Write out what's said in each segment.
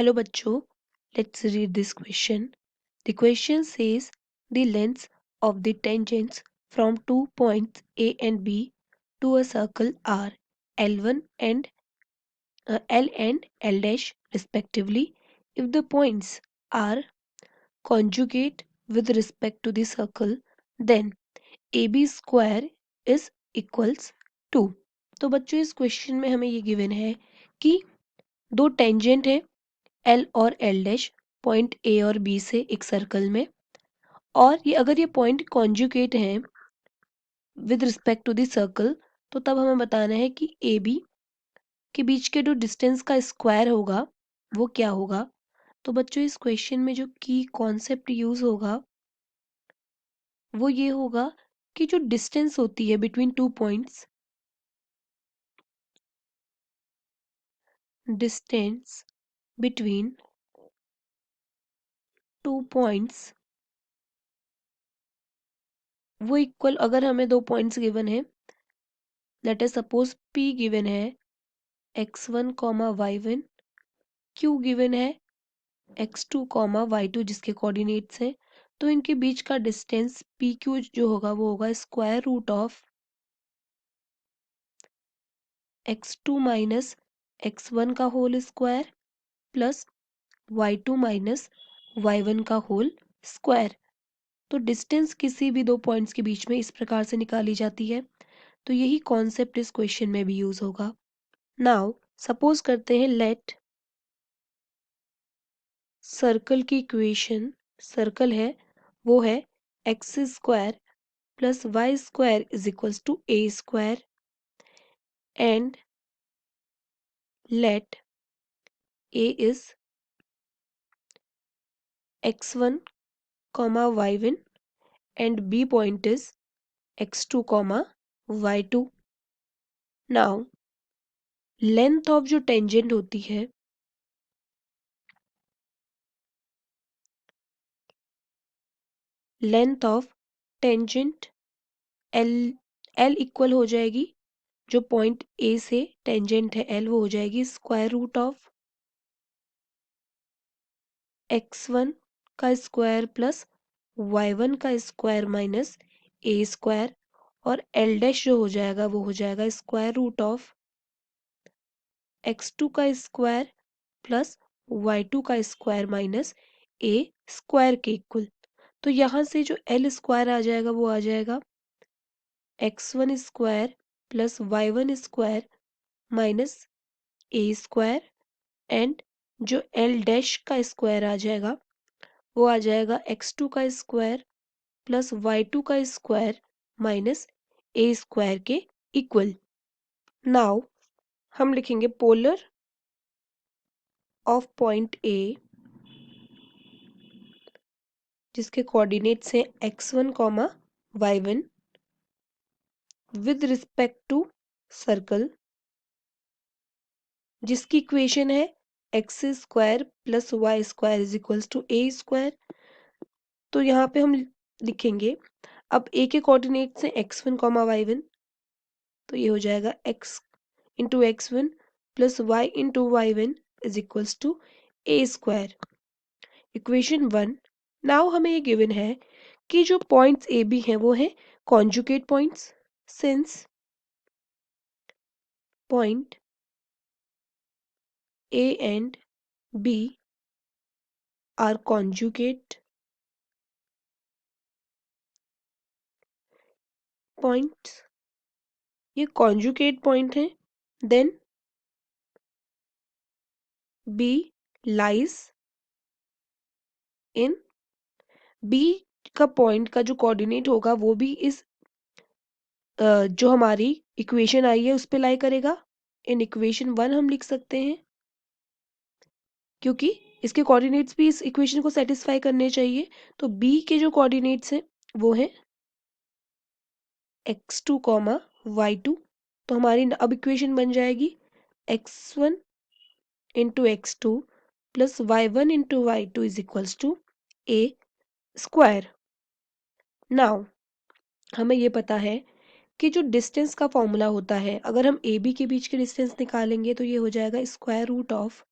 Hello bachcho, let's read this question. The question says the lengths of the tangents from two points A and B to a circle are L1 and L and L dash respectively. If the points are conjugate with respect to the circle, then AB square is equals to। तो बच्चों इस question में हमें ये given है कि दो tangent है एल और एल डैश पॉइंट ए और बी से एक सर्कल में, और ये अगर ये पॉइंट कॉन्जुगेट हैं with respect to the circle, तो तब हमें बताना है कि ए बी के बीच के जो डिस्टेंस का स्क्वायर होगा वो क्या होगा। तो बच्चों इस क्वेश्चन में जो की कॉन्सेप्ट यूज होगा वो ये होगा कि जो डिस्टेंस होती है between two points, distance between two points वो इक्वल, अगर हमें दो पॉइंट्स गिवन है, let us suppose P given है x1 y1, q गिवन है x2 y2 जिसके कोऑर्डिनेट्स हैं, तो इनके बीच का डिस्टेंस पी क्यू जो होगा वो होगा square root of x2 minus x1 का whole square plus y2 minus y1 का होल स्क्वायर। तो डिस्टेंस किसी भी दो पॉइंट्स के बीच में इस प्रकार से निकाली जाती है। तो यही कॉन्सेप्ट इस क्वेश्चन में भी यूज होगा। नाउ सपोज करते हैं लेट सर्कल की इक्वेशन, सर्कल है वो है x square plus y square is equals to a square, and let a is x1 y1 and b point is x2 y2। Now length of जो tangent होती है, length of tangent L, L equal हो जाएगी, जो point A से tangent है L वो हो जाएगी स्क्वायर रूट ऑफ x1 का स्क्वायर प्लस y1 का स्क्वायर माइनस ए स्क्वायर, और एल डैश जो हो जाएगा वो हो जाएगा स्क्वायर रूट ऑफ x2 का स्क्वायर प्लस y2 का स्क्वायर माइनस ए स्क्वायर के इक्वल। तो यहाँ से जो एल स्क्वायर आ जाएगा वो आ जाएगा x1 square plus y1 square minus A square, and जो एल डैश का स्क्वायर आ जाएगा वो आ जाएगा x2 का स्क्वायर प्लस y2 का स्क्वायर माइनस ए स्क्वायर के इक्वल। नाउ हम लिखेंगे पोलर ऑफ पॉइंट ए जिसके कोऑर्डिनेट्स हैं x1 y1 with respect to circle, जिसकी इक्वेशन है x square plus y square is equals to a square. तो यहाँ पे हम लिखेंगे, अब ए के कोऑर्डिनेट्स हैं x1 y1, तो ये हो जाएगा x into x1 plus y into y1 is equals to a square, equation 1। Now हमें ये गिवन है कि जो पॉइंट्स ए बी हैं वो हैं conjugate points, since point A and B are conjugate points, ये कॉन्जुगेट पॉइंट है, then B lies in, B का पॉइंट का जो कोऑर्डिनेट होगा वो भी इस जो हमारी इक्वेशन आई है उस पे लाई करेगा। इन इक्वेशन 1 हम लिख सकते हैं क्योंकि इसके कोऑर्डिनेट्स भी इस इक्वेशन को सेटिस्फाई करने चाहिए। तो बी के जो कोऑर्डिनेट्स हैं वो है x2 y2, तो हमारी अब इक्वेशन बन जाएगी x1 into x2 plus y1 into y2 is equals to a square. Now हमें ये पता है कि जो डिस्टेंस का फॉर्मूला होता है, अगर हम ए बी के बीच के डिस्टेंस निकालेंगे तो ये हो जाएगा square root of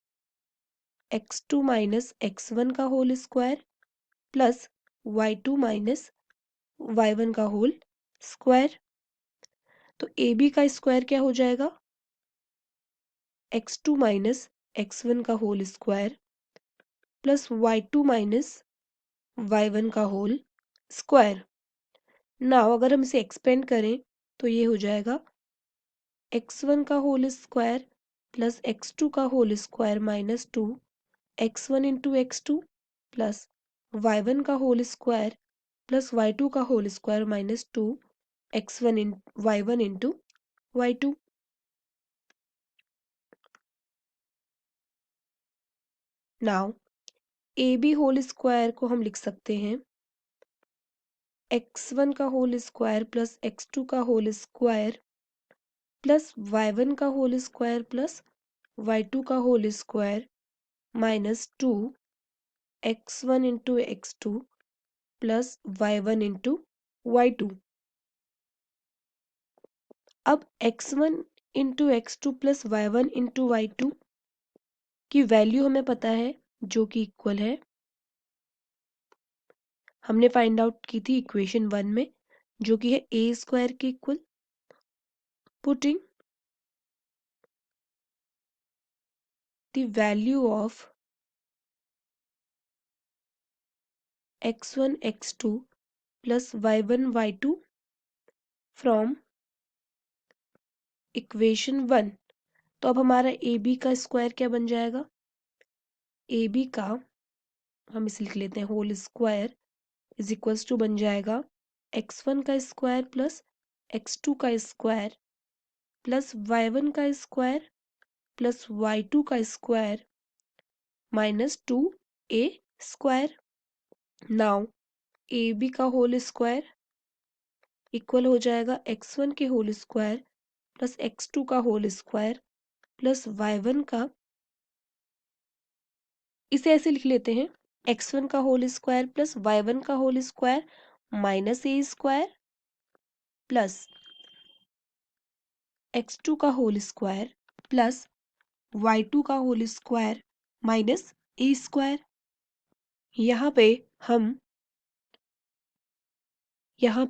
x2 minus x1 का whole square plus y2 minus y1 का होल स्क्वायर। तो ए बी का स्क्वायर क्या हो जाएगा? x2 माइनस x1 का whole square plus y2 minus y1 का होल स्क्वायर। नाउ अगर हम इसे एक्सपेंड करें तो ये हो जाएगा x1 का होल स्क्वायर प्लस x2 का whole square minus 2 x1 into x2 plus y1 का होल स्क्वायर प्लस y2 का whole square minus 2 x1 in y1 into y2। Now A B whole square को हम लिख सकते हैं x1 का होल स्क्वायर प्लस x2 का होल स्क्वायर प्लस y1 का होल स्क्वायर प्लस y2 का whole square minus 2 x1 into x2 plus y1 into y2। अब x1 into x2 plus y1 into y2 की वैल्यू हमें पता है जो कि इक्वल है, हमने फाइंड आउट की थी इक्वेशन 1 में, जो कि है ए स्क्वायर के equal. Putting the value of x1 x2 plus y1 y2 from equation 1। तो अब हमारा ए बी का स्क्वायर क्या बन जाएगा? ए बी का हम इसे लिख लेते हैं whole square is equals to बन जाएगा x1 का स्क्वायर प्लस x2 का स्क्वायर प्लस y1 का स्क्वायर प्लस y2 का square minus 2 a square. Now A B का होल स्क्वायर इक्वल हो जाएगा x1 के होल स्क्वायर प्लस x2 का होल स्क्वायर प्लस y1 का, इसे ऐसे लिख लेते हैं x1 का होल स्क्वायर प्लस y1 का whole square minus A square plus x2 का होल स्क्वायर प्लस y2 का whole square minus A square. यहाँ पे हम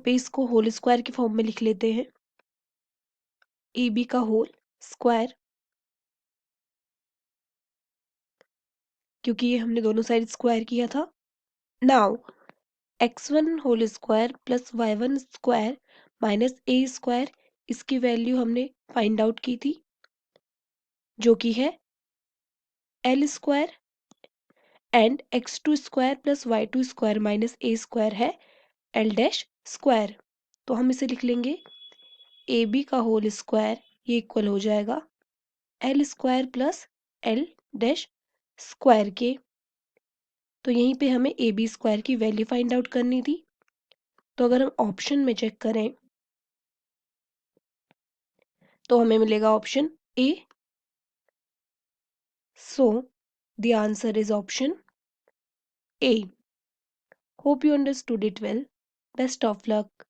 इसको होल स्क्वायर की फॉर्म में लिख लेते हैं ए बी का होल स्क्वायर, क्योंकि ये हमने दोनों साइड स्क्वायर किया था। Now x1 whole square plus y1 square minus A square, इसकी वैल्यू हमने फाइंड आउट की थी जो कि है L square, and x2 square plus y2 square minus A square है एल डैश स्क्वायर। तो हम इसे लिख लेंगे ए बी का होल स्क्वायर, ये इक्वल हो जाएगा L square plus L dash square के। तो यहीं पे हमें ए बी स्क्वायर की वैल्यू फाइंड आउट करनी थी। तो अगर हम ऑप्शन में चेक करें तो हमें मिलेगा option A. So the answer is option A. Hope you understood it well. Best of luck.